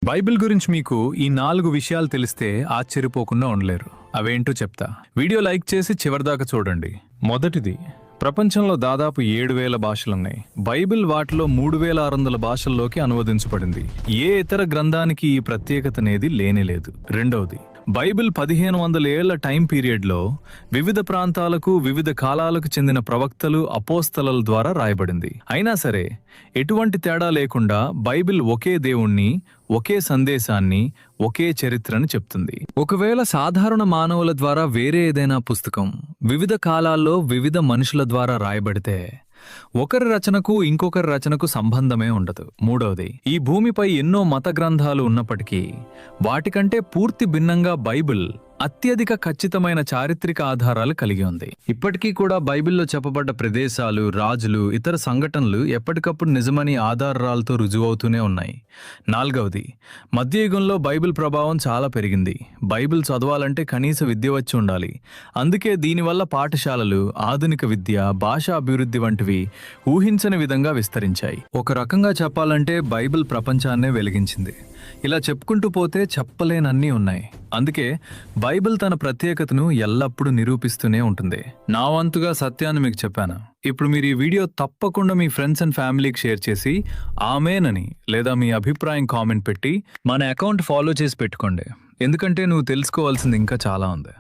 Bible గురించి మీకు ఈ 4 విషయాలు తెలిస్తే ఆశ్చర్యపోకుండా ఉండలేరు. అవేంటో చెప్తా. వీడియో లైక్ చేసి చివరిదాకా చూడండి. మొదటిది, ప్రపంచంలో దాదాపు 7,000 భాషలున్నాయి. బైబిల్ వాటిలో 3,600 భాషల్లోకి అనువదించబడింది. ఏ ఇతర గ్రంథానికి ఈ ప్రత్యేకత అనేది లేనేలేదు. రెండవది, బైబిల్ 1500 ఏళ్ల టైం పీరియడ్లో వివిధ ప్రాంతాలకు వివిధ కాలాలకు చెందిన ప్రవక్తలు అపోస్తలల ద్వారా రాయబడింది. అయినా సరే ఎటువంటి తేడా లేకుండా బైబిల్ ఒకే దేవుణ్ణి, ఒకే సందేశాన్ని, ఒకే చరిత్రను చెప్తుంది. ఒకవేళ సాధారణ మానవుల ద్వారా వేరే ఏదైనా పుస్తకం వివిధ కాలాల్లో వివిధ మనుషుల ద్వారా రాయబడితే ఒకరి రచనకు ఇంకొకరి రచనకు సంబంధమే ఉండదు. మూడవది, ఈ భూమిపై ఎన్నో మత గ్రంథాలు ఉన్నప్పటికీ వాటికంటే పూర్తి భిన్నంగా బైబిల్ అత్యధిక ఖచ్చితమైన చారిత్రక ఆధారాలు కలిగి ఉంది. ఇప్పటికీ కూడా బైబిల్లో చెప్పబడ్డ ప్రదేశాలు, రాజులు, ఇతర సంఘటనలు ఎప్పటికప్పుడు నిజమని ఆధారాలతో రుజువవుతూనే ఉన్నాయి. నాలుగవది, మధ్యయుగంలో బైబిల్ ప్రభావం చాలా పెరిగింది. బైబిల్ చదవాలంటే కనీస విద్య వచ్చి ఉండాలి. అందుకే దీనివల్ల పాఠశాలలు, ఆధునిక విద్య, భాషా అభివృద్ధి వంటివి ఊహించని విధంగా విస్తరించాయి. ఒక రకంగా చెప్పాలంటే బైబిల్ ప్రపంచాన్నే వెలిగించింది. ఇలా చెప్పుకుంటూ పోతే చెప్పలేనన్నీ ఉన్నాయి. అందుకే బైబిల్ తన ప్రత్యేకతను ఎల్లప్పుడూ నిరూపిస్తూనే ఉంటుంది. నా వంతుగా సత్యాన్ని మీకు చెప్పాను. ఇప్పుడు మీరు ఈ వీడియో తప్పకుండా మీ ఫ్రెండ్స్ అండ్ ఫ్యామిలీకి షేర్ చేసి ఆమేనని లేదా మీ అభిప్రాయం కామెంట్ పెట్టి మన అకౌంట్ ఫాలో చేసి పెట్టుకోండి. ఎందుకంటే నువ్వు తెలుసుకోవాల్సింది ఇంకా చాలా ఉంది.